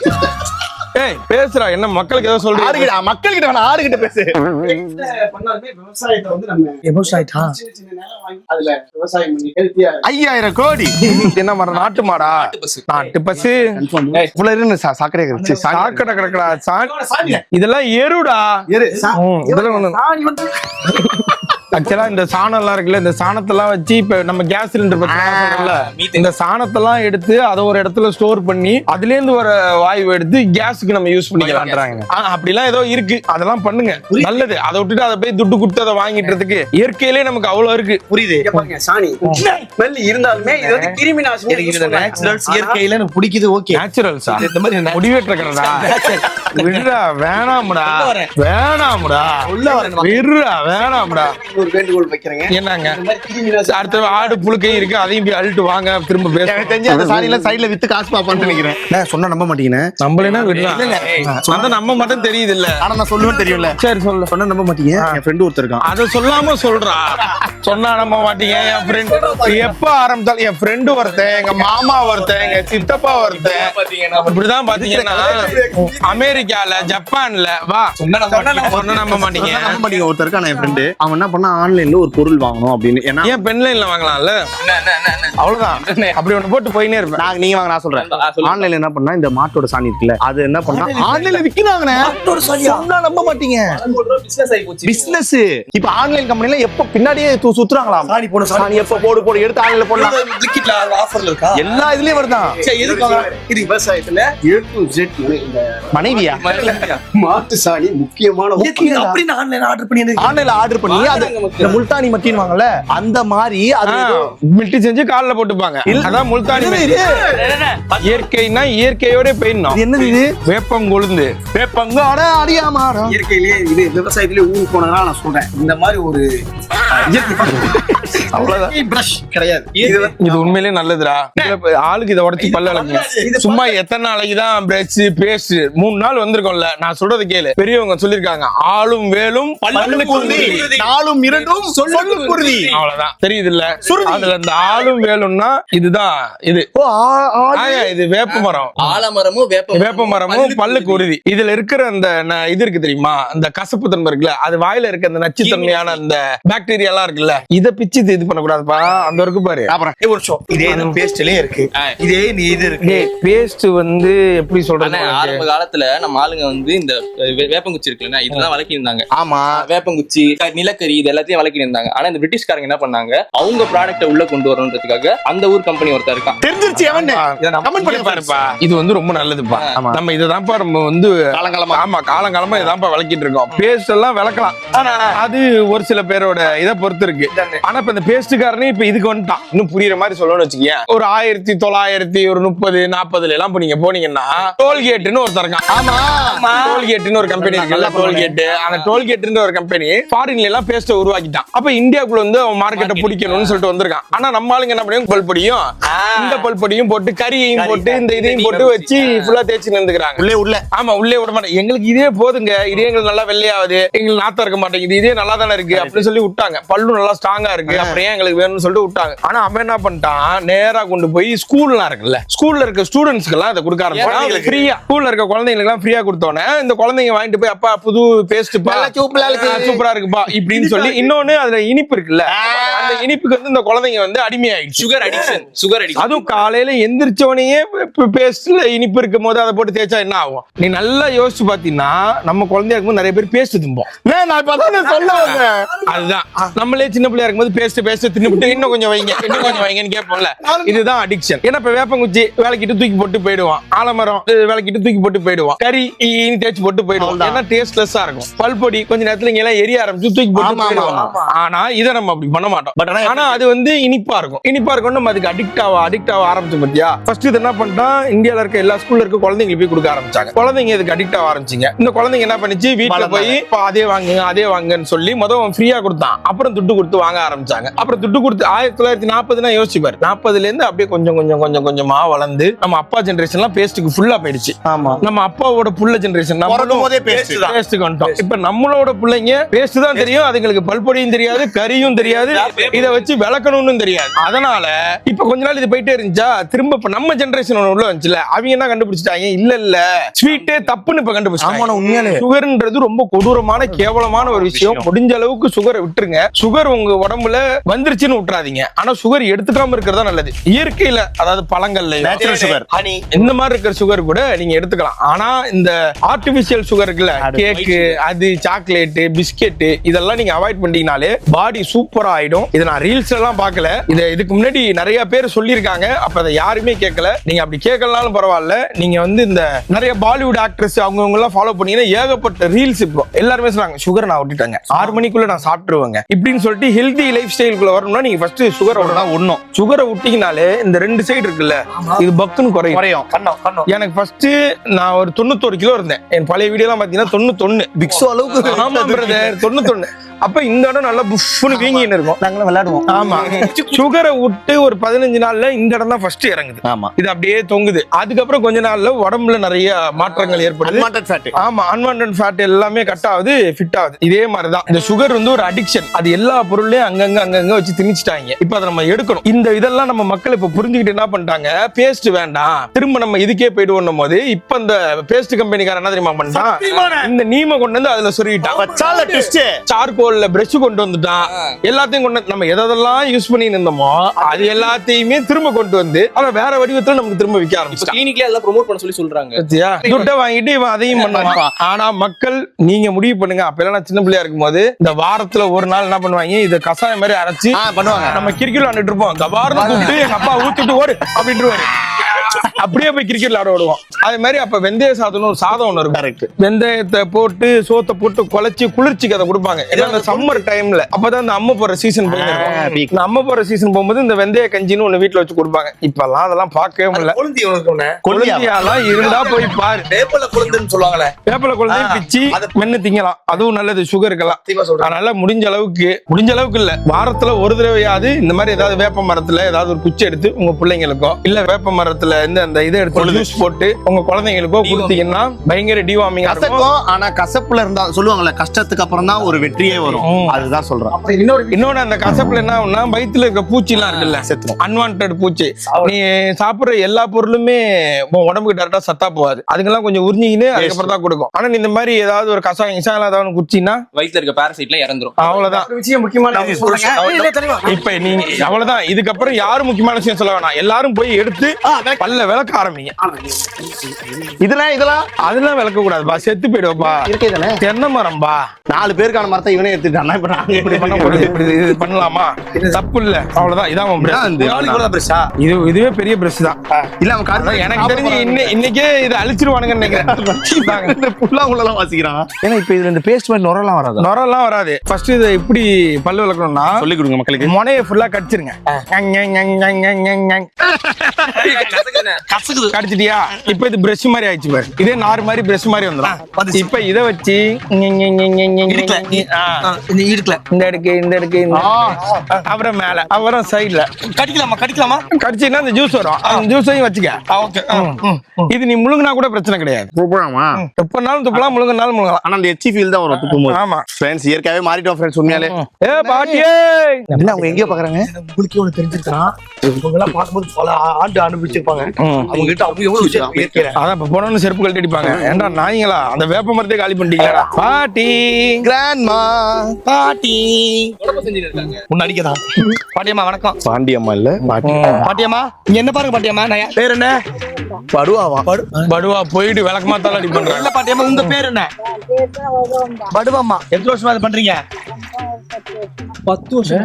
ஏய் பேசுறா என்ன மக்களுக்கு ஏதோ சொல்றீங்க? மக்கள் கிட்ட வேணா ஆடு கிட்ட பேசு. பண்ணாலுமே விவசாயத்தை வந்து நம்ம விவசாயிட்டா சின்ன நிலம் வாங்கி அதுல விவசாயம் பண்ணி ஹெல்த்தியா 5000 கோடி. என்ன மரம்? நாட்டு மாடா? நாட்டு பசு. சாக்கடையா இருந்துச்சு. சாக்கடை கிடக்கடா. இதெல்லாம் எருடா. இதெல்லாம் ஆக்சுவலா இந்த சாணம் எல்லாம் இருக்குல்ல, இந்த சாணத்தெல்லாம் வச்சு இப்ப நம்ம கேஸ் சிலிண்டர் பத்தில இந்த சாணத்தெல்லாம் எடுத்து அதை ஒரு இடத்துல ஸ்டோர் பண்ணி அதுல இருந்து வர வாயு எடுத்து கேஸுக்கு நம்ம யூஸ் பண்ணிக்கலாம்ன்றாங்க. அப்படிலாம் ஏதோ இருக்கு. அதெல்லாம் பண்ணுங்க, நல்லது. அதை விட்டுட்டு அதை போய் துட்டு கொடுத்து அதை வாங்கிட்டுறதுக்கு இயற்கையிலே நமக்கு அவ்வளவு இருக்கு. புரியுது. சாணி ஸ்மெல் இருந்தாலுமே இது வந்து கிருமி நாசினி. இயற்கையில எனக்கு பிடிக்குது. ஓகே நேச்சுரல்ஸா? இந்த மாதிரி முடிவெட்டுறா விடுறா. வேணாம்டா வேணாம்டா விடுறா வேணாம்டா. ஒரு வேண்டுகோள் வைக்கிறேங்க. என்னங்க அடுத்த ஆடு புழுக்கை இருக்கு, அதையும் போய் அழுட்டு வாங்க திரும்ப பேச. தெரிஞ்சு அந்த சாணியில சைடுல வித்து காசு பாப்பான்னு நினைக்கிறேன். சொன்னா நம்ப மாட்டீங்கன்னு. நம்மளேனா விடலாம். நம்ம மட்டும் தெரியுது இல்ல. ஆனா நான் சொல்லுவேன் தெரியும்ல. சரி சொல்லு. சொன்னா நம்ப மாட்டீங்க. என் ஃப்ரெண்ட் ஒருத்தர் இருக்கான். அதை சொல்லாம சொல்றா. சொன்னா நம்ப மாட்டீங்க. என் ஃப்ரெண்ட் எப்ப ஆரம்பிச்சாலும் என் ஃப்ரெண்டு ஒருத்தன், எங்க மாமா ஒருத்தன், எங்க சித்தப்பா ஒருத்தன், இப்படிதான் பாத்தீங்கன்னா அமெரிக்கால ஜப்பான்ல வா சொன்னா நம்ப மாட்டீங்க. ஒருத்தர் இருக்கான் என் ஃப்ரெண்டு. அவன் என்ன பண்ணா ஆன்லைன்ல ஒரு பொருள் வாங்கணும் அப்படின்னு. ஏன் பென்லைன்ல வாங்கலாம்ல? அவ்வளவுதான். அப்படி ஒண்ணு போட்டு போயினே இருப்பேன். நீங்க வாங்க நான் சொல்றேன். ஆன்லைன்ல என்ன பண்ணா இந்த மாட்டோட சாணி இருக்குல்ல, அது என்ன பண்ணா ஆன்லைன்ல விக்கிறாங்கண்ணே. சொன்னா நம்ப மாட்டீங்க. பிசினஸ். இப்ப ஆன்லைன் கம்பெனில எப்ப பின்னாடியே சுத்துறாங்களாம். சாணி போடு சாணி எப்ப போடு எடுத்து ஆன்லைன்ல போடலாம். லிக்விட்ல ஆஃபர்ல இருக்கா? எல்லா இதுலயும் வருதான். இது விவசாயத்துல A to Z இந்த மனைவியா மாட்டு சாணி முக்கியமான. அப்படி நான் ஆன்லைன் ஆர்டர் பண்ணி ஆன்லைன்ல ஆர்டர் பண்ணி அது இந்த முல்தானி மட்டின்னு வாங்கல அந்த மாதிரி அது மில்ட்டி செஞ்சு கால்ல போட்டுப்பாங்க. அதான் முல்தானி மில்ட்டி. இயற்கைனா இயற்கையோட போயிடணும். என்னது இது? வேப்பம் கொழுந்து. வேப்பங்காட அடியாமாடா. இயற்கையிலேயே இது விவசாயத்திலேயே ஊருக்கு போனதுனால நான் சொல்றேன், இந்த மாதிரி ஒரு அவ்வளவுதான். பிரஷ் கிடையாது. இது உண்மையிலேயே நல்லதுடா. ஆளுக்கு இதை உடச்சு பல்ல விளக்குங்க. சும்மா எத்தனை நாளைக்கு தான் பிரஷ் பேஸ்ட் 3 நாள் வந்திருக்கோம்ல. நான் சொல்றது கேளு. பெரியவங்க சொல்லிருக்காங்க, ஆளும் வேலும் பல்லு குருதி, நாலும் இரண்டும் சொல்லு குருதி. அவ்வளவுதான். தெரியுது இல்ல? அதுல இந்த ஆளும் வேலும்னா இதுதான். இது இது வேப்ப மரம். ஆலமரமும் வேப்ப மரமும் பல்லுக்கு உறுதி. இதுல இருக்கிற அந்த இது இருக்கு தெரியுமா, அந்த கசப்பு தன்மை இருக்குல்ல, அது வாயில இருக்க அந்த நச்சுத்தன்மையான அந்த பாக்டீரியா எல்லாம் இருக்குல்ல, இத பிச்சு இது பண்ணக்கூடாதுப்பா. அந்த இருக்கு பாரு. அப்புறம் ஒரு நிமிஷம், இதே பேஸ்ட்லயே இருக்கு. இதே நீ இது இருக்கு. பேஸ்ட் வந்து எப்படி சொல்றது, ஆரம்ப காலத்துல நம்ம ஆளுங்க வந்து இந்த வேப்பங்குச்சி இருக்குல்ல, இதெல்லாம் வளர்க்கி இருந்தாங்க. ஆமா, வேப்பங்குச்சி, நிலக்கரி, இது எல்லாத்தையும் வளர்க்கி இருந்தாங்க. ஆனா இந்த பிரிட்டிஷ்காரங்க என்ன பண்ணாங்க, அவங்க ப்ராடக்ட உள்ள கொண்டு வரணுன்றதுக்காக அந்த ஊர் கம்பெனி ஒருத்தர் இருக்கான். தெரிஞ்சிருச்சு அவன். கமெண்ட் பண்ணி பாருப்பா. இது வந்து ரொம்ப நல்லதுப்பா. நம்ம இததான்ப்பா நம்ம வந்து காலங்காலமா, ஆமா காலங்காலமா இதான்ப்பா வளர்க்கிட்டு இருக்கோம். பேஸ்ட் எல்லாம் விளக்கலாம். அது ஒரு சில பேரோட இதை பொறுத்து இருக்கு. ஆனா இப்ப இந்த பேஸ்டுக்காரனே இப்ப இதுக்கு வந்துட்டான். இன்னும் புரியுற மாதிரி சொல்லணும்னு வச்சுக்கீங்க. ஒரு 1930-40 எல்லாம் நீங்க போனீங்கன்னா டோல்கேட்னு ஒருத்தர் இருக்கான். ஆமா, டோல்கேட்னு ஒரு கம்பெனி இருக்குல்ல, டோல்கேட். அந்த டோல்கேட்ன்ற ஒரு கம்பெனி ஃபாரின்ல எல்லாம் பேஸ்ட உருவாக்கிட்டான். அப்ப இந்தியாவுக்குள்ள வந்து அவன் மார்க்கெட்டை பிடிக்கணும்னு சொல்லிட்டு வந்திருக்கான். ஆனா நம்ம ஆளுங்க என்ன பண்ணுவாங்க, பல்பொடியும் இந்த பல்பொடியும் போட்டு கறியையும் போட்டு இந்த இதையும் போட்டு வச்சு ஃபுல்லா தேய்ச்சி நின்றுக்கிறாங்க. உள்ள ஆமா, உள்ளே விட மாட்டேன். எங்களுக்கு இதே போதுங்க, இதே எங்களுக்கு நல்லா வெள்ளையாவது, எங்களுக்கு நாத்தம் இருக்க மாட்டேங்குது, இதே நல்லா தானே இருக்கு அப்படின்னு சொல்லி விட்டாங்க. பல்லு நல்லா ஸ்ட்ராங்கா இருக்கு, அப்புறம் ஏன் எங்களுக்கு வேணும்னு சொல்லிட்டு விட்டாங்க. ஆனா அவன் என்ன பண்ணிட்டான், நேரா கொண்டு போய் ஸ்கூல்லாம் இருக்குல்ல, ஸ்கூல்ல இருக்க ஸ்டூடெண்ட்ஸ்க்கு எல்லாம் இதை கொடுக்க ஆரம்பிச்சான். ஃப்ரீயா ஸ்கூல்ல இருக்க குழந்தைங்களுக்கு எல்லாம் ஃப்ரீயா கொடுத்தோன்னே இந்த குழந்தைங்க வாங்கிட்டு போய், அப்பா புது பேஸ்ட்பா, சூப்பரா இருக்குப்பா இப்படின்னு சொல்லி. இன்னொன்னு அதுல இனிப்பு இருக்குல்ல, அந்த இனிப்புக்கு வந்து இந்த குழந்தைங்க வந்து அடிமையாயிடுச்சு. Sugar addiction. அதுவும் காலையில எந்திரிச்சோடனே பேஸ்ட்ல இனிப்பு இருக்கும் போது அதை போட்டு தேய்ச்சா என்ன ஆகும்? நீ நல்லா யோசிச்சு பாத்தீங்கன்னா, நம்ம குழந்தையா இருக்கும்போது நிறைய பேர் பேஸ்ட் திம்போம். அதுதான் நம்மளே சின்ன பிள்ளையா இருக்கும்போது பேஸ்ட் தின்னுபிட்டு இன்னும் கொஞ்சம் வைங்கன்னு கேட்போம்ல. இதுதான் அடிக்ஷன். ஏன்னா இப்ப வேப்பங்குச்சி விளக்கிட்டு தூக்கி போட்டு போயிடுவான், ஆலமரம் விளக்கிட்டு தூக்கி போட்டு போயிடுவான், கறி இனி தேய்ச்சி போட்டு போயிடுவான். ஏன்னா டேஸ்ட்லெஸ்ஸா இருக்கும். பல்பொடி கொஞ்ச நேரத்துல இங்க எல்லாம் எரிய ஆரம்பிச்சு தூக்கி போட்டு போயிடுவான். ஆனா இதை நம்ம அப்படி பண்ண மாட்டோம். ஆனா அது வந்து இனிப்பா இருக்கும். நம்ம அதுக்கு அடிக்ட் ஆக ஆரம்பிச்சோம் பத்தியா. ஃபர்ஸ்ட் இது என்ன பண்ணிட்டான், இந்தியால இருக்க எல்லா ஸ்கூல்ல இருக்க குழந்தைங்களுக்கு போய் கொடுக்க ஆரம்பிச்சாங்க. குழந்தைங்க இதுக்கு அடிக்ட் ஆக ஆரம்பிச்சிங்க. இந்த குழந்தைங்க என்ன பண்ணிச்சு, வீட்டுல போய் அதே வாங்குன்னு சொல்லி முதல் ஃப்ரீயா கொடுத்தான். அப்புறம் துட்டு கொடுத்து வாங்க ஆரம்பிச்சாங்க. அப்புறம் துட்டு கொடுத்து 1940 யோசிப்பாரு. 40ல இருந்து அப்படியே கொஞ்சமா வளர்ந்து நம்ம அப்பா ஜெனரேஷன்லாம் பேஸ்டுக்கு ஃபுல்லா போயிடுச்சு. ஆமா, நம்ம அப்பாவோட புள்ள ஜெனரேஷன் பேஸ்டுக்கு வந்துட்டோம். இப்ப நம்மளோட பிள்ளைங்க பேஸ்ட் தான் தெரியும், அதுங்களுக்கு பல்பொடியும் தெரியாது, கறியும் தெரியாது, இதை வச்சு விளக்கணும்னு தெரியாது. அதனால இப்ப கொஞ்ச நாள் இது போயிட்டே இருந்துச்சா, திரும்ப இப்ப நம்ம ஜெனரேஷன் உள்ள வந்துச்சுல, அவங்க என்ன கண்டுபிடிச்சிட்டாங்க, இல்ல ஸ்வீட்டே தப்புன்னு இப்ப கண்டுபிடிச்சாங்க. உண்மையாலே சுகர்ன்றது ரொம்ப கொடூரமான கேவலமான ஒரு விஷயம். முடிஞ்ச அளவுக்கு சுகரை விட்டுருங்க. சுகர் உங்க உடம்புல வந்துருச்சுன்னு விட்டுறாதீங்க. ஆனா சுகர் எடுத்துக்காம இருக்கிறதா நல்லது. இயற்கையில, அதாவது பழங்கள்ல நேச்சுரல் சுகர், ஹனி, இந்த மாதிரி இருக்கிற சுகர் கூட நீங்க எடுத்துக்கலாம். ஆனா இந்த ஆர்டிபிஷியல் சுகர் இருக்குல்ல, கேக்கு, அது சாக்லேட், பிஸ்கெட், இதெல்லாம் நீங்க அவாய்ட் பண்ணிட்டீங்கனாலே பாடி சூப்பரா ஆயிடும். இதை நான் ரீல்ஸ் எல்லாம் பார்க்கல, இதுக்கு முன்னாடி நிறைய பேர் சொல்லியிருக்காங்க. அப்ப அதை யாருமே கேட்கல. நீங்க அப்படி கேட்கலனாலும் பரவாயில்ல, நீங்க வந்து இந்த நிறைய பாலிவுட் ஆக்ட்ரஸ் அவங்க எல்லாம் ஃபாலோ பண்ணீங்கன்னா ஏகப்பட்ட ரீல்ஸ். இப்போ எல்லாருமே சொல்றாங்க, சுகர் நான் விட்டுட்டேங்க, 6 மணிக்குள்ள நான் சாப்பிட்டுருவேங்க இப்படின்னு சொல்லிட்டு ஹெல்தி லைஃப் ஸ்டைலுக்குள்ள வரணும்னா நீங்க ஃபர்ஸ்ட் சுகரை விடணும். சுகரை விட்டீங்கனாலே இந்த 2 சைடு இருக்குல்ல, இது பக்குன்னு குறையும். எனக்கு ஃபர்ஸ்ட் நான் ஒரு 91 கிலோ இருந்தேன். என் பழைய வீடியோ எல்லாம் பாத்தீங்கன்னா 91 பிக்ஸோ அளவுக்கு. ஆமா பிரதர், 91. அப்ப இந்த இடம் நல்லா புஷ்னு வீங்கின்னு இருக்கும். நாங்களும் விளையாடுவோம். ஆமா, சுகரை விட்டு ஒரு 15 நாள்ல இந்த இடம் தான் ஃபர்ஸ்ட் இறங்குது. ஆமா, இது அப்படியே தொங்குது. அதுக்கப்புறம் கொஞ்ச நாள்ல உடம்புல நிறைய மாற்றங்கள் ஏற்படுது. ஆமா, அன்வான்டட் ஃபேட் எல்லாமே கட் ஆகுது, ஃபிட் ஆகுது. இதே மாதிரிதான் இந்த சுகர் வந்து ஒரு அடிக்ஷன். அது எல்லா பொருளையும் அங்கங்க வச்சு திணிச்சிட்டாங்க. இப்ப அதை நம்ம எடுக்கணும். இந்த இதெல்லாம் நம்ம மக்கள் இப்ப புரிஞ்சுக்கிட்டு என்ன பண்ணிட்டாங்க, பேஸ்ட் வேண்டாம், திரும்ப நம்ம இதுக்கே போயிடுவோம் போது இப்ப இந்த பேஸ்ட் கம்பெனிக்கார என்ன தெரியுமா பண்ணிட்டான், இந்த நீம கொண்டு வந்து அதுல சொருகிட்டான். சார்கோல்ல பிரஷ் கொண்டு வந்துட்டான். எல்லாத்தையும் கொண்டு நம்ம எதெல்லாம் யூஸ் பண்ணி இருந்தோமோ அது எல்லாத்தையுமே திரும்ப கொண்டு வந்து அதை வேற வடிவத்துல நமக்கு திரும்ப விற்க ஆரம்பிச்சிட்டான். கிளினிக்ல எல்லாம் ப்ரோமோட் பண்ண சொல்லி சொல்றாங்க. துட்டை வாங்கிட்டு இவன் அதையும் பண்ணுவான். ஆனா மக்கள் நீங்க முடிவு பண்ணுங்க. அப்ப எல்லாம் சின்ன பிள்ளையா இருக்கும் போது இந்த வாரத்துல ஒரு நாள் என்ன பண்ணுவாங்க, இதை கசாயம் மாதிரி அரைச்சு பண்ணுவாங்க. நம்ம கிரிக்கெட் விளையாண்டுட்டு இருப்போம். கபார்னு கூப்பிட்டு எங்க அப்பா ஊத்திட்டு ஓடு அப்படின்ட்டு அப்படியே போய் கிரிக்கெட் விளையாட விடுவோம். அதே மாதிரி அப்ப வெந்தய சாதம்னு ஒரு சாதம் ஒண்ணு இருக்கும். கரெக்ட். வெந்தயத்தை போட்டு சோத்தை போட்டு குழச்சி குளிர்ச்சிக்கு அதை கொடுப்பாங்க. ஏன்னா அந்த சம்மர் டைம்ல அப்பதான் அந்த அம்மை போற சீசன் போயிருக்கும். இந்த அம்மை போற சீசன் போகும்போது இந்த வெந்தய கஞ்சின்னு ஒண்ணு வீட்டுல வச்சு கொடுப்பாங்க. இப்பெல்லாம் அதெல்லாம் பார்க்கவே முடியல. கொழுந்தி உனக்கு கொழுந்தியாலாம் இருந்தா போய் பாரு. வேப்பல கொழுந்துன்னு சொல்லுவாங்களே, வேப்பல கொழுந்தையும் பிச்சு மென்னு திங்கலாம். அதுவும் நல்லது சுகருக்கெல்லாம். அதனால முடிஞ்ச அளவுக்கு இல்ல, வாரத்துல ஒரு தடவையாவது இந்த மாதிரி ஏதாவது வேப்ப மரத்துல ஏதாவது ஒரு குச்சி எடுத்து உங்க பிள்ளைங்களுக்கோ இல்ல வேப்ப மரத்துல இருந்து அந்த இதை எடுத்து ஜூஸ் போட்டு உங்க குழந்தைங்களுக்கோ கொடுத்தீங்கன்னா பயங்கர டிவார்மிங் இருக்கும். ஆனா கசப்புல இருந்தா சொல்லுவாங்கல்ல, கஷ்டத்துக்கு அப்புறம் தான் ஒரு வெற்றியே வரும். அதுதான் சொல்றேன். இன்னொன்னு அந்த கசப்புல என்ன ஆகும்னா வயித்துல இருக்க பூச்சி எல்லாம் இருக்குல்ல, செத்துரும். அன்வான்ட் பூச்சி. நீ சாப்பிடுற எல்லா பொருளுமே உன் உடம்புக்கு டேரக்டா சத்தா போகாது. அதுக்கெல்லாம் கொஞ்சம் உறிஞ்சிக்கின்னு அதுக்கப்புறம் தான் கொடுக்கும். ஆனா நீ இந்த மாதிரி ஏதாவது ஒரு கசாயம் ஏதாவது குச்சின்னா வயித்துல இருக்க பாரசைட்ல இறந்துரும். அவ்வளவுதான் விஷயம் முக்கியமான இப்ப நீங்க அவ்வளவுதான். இதுக்கப்புறம் யாரும் முக்கியமான விஷயம் சொல்ல வேணாம். எல்லாரும் போய் எடுத்து பல்ல விளக்க ஆரம்பிங்க. இதெல்லாம் அதெல்லாம் விளக்க கூடாதுப்பா, செத்து போயிடுவப்பா. தென்னை மரம்பா, 4 பேருக்கான மரத்தை இவனே எடுத்துட்டான். இப்ப நாங்க இப்படி பண்ணக்கூடாது. இது பண்ணலாமா? தப்பு இல்ல. அவ்வளவுதான். இதான் உன் brush. இதுவே பெரிய பிரஷ் தான். இல்ல அவன் காரணம் எனக்கு தெரிஞ்சு இன்னைக்கே இதை அழிச்சிருவானுங்கன்னு நினைக்கிறேன். புல்லா உள்ளலாம் வாசிக்கிறான். ஏன்னா இப்ப இதுல இந்த பேஸ்ட் மாதிரி நுரெல்லாம் வராது. நுரெல்லாம் வராது. ஃபர்ஸ்ட் இதை இப்படி பல்லு விளக்கணும்னா சொல்லி கொடுங்க மக்களுக்கு. முனையை ஃபுல்லா கடிச்சிருங்க. கடிச்சிட்டியா? இப்ப இது பிரஷ் மாதிரி ஆயிடுச்சு பாரு. இதே நார் மாதிரி பிரஷ் மாதிரி வந்துடும். இப்ப இதை வச்சு இந்த அடுக்கு அப்புறம் மேல அப்புறம் சைடுல கடிக்கலாமா கடிச்சீங்கன்னா அந்த ஜூஸ் வரும். அந்த ஜூஸையும் வச்சுக்க. இது நீ முழுங்கினா கூட பிரச்சனை கிடையாது. துப்பினாலும் துப்பலாம், முழுங்கினாலும் முழுங்கலாம். ஆனா அந்த எச்சி ஃபீல் தான் வரும் துப்பும்போது. ஆமா ஃப்ரெண்ட்ஸ், இயற்கையாவே மாறிட்டோம் ஃப்ரெண்ட்ஸ். உண்மையாலே ஏ பாட்டியே, இல்ல அவங்க எங்கேயோ பாக்குறாங்க. உங்களுக்கு ஒண்ணு தெரிஞ்சிருக்கான். இவங்க எல்லாம் பார்க்கும்போது பல ஆண்டு அனுபவிச்சிருப்பாங்க. அவங்க கிட்ட அவங்க எவ்வளவு விஷயம் கேட்கிறேன். அதான் இப்ப போனோம்னு செருப்பு கழட்டி அடிப்பாங்க. ஏன்டா நாய்ங்களா, அந்த வேப்ப மரத்தை காலி பண்ணிட்டீங்களா? பாட்டி, கிராண்ட்மா, பாட்டி உடம்பு செஞ்சுட்டு இருக்காங்க. உன்னை அடிக்கதான். பாட்டியம்மா வணக்கம். பாண்டியம்மா இல்ல பாட்டி. பாட்டியம்மா இங்க என்ன பாருங்க பாட்டியம்மா. நான் பேர் என்ன? படுவாவா? படுவா போயிட்டு விளக்கமாத்தால அடி பண்றாங்க. இல்ல பாட்டியம்மா உங்க பேர் என்ன? படுவாம்மா. எத்தனை வருஷமா இது பண்றீங்க? 10 வருஷம்.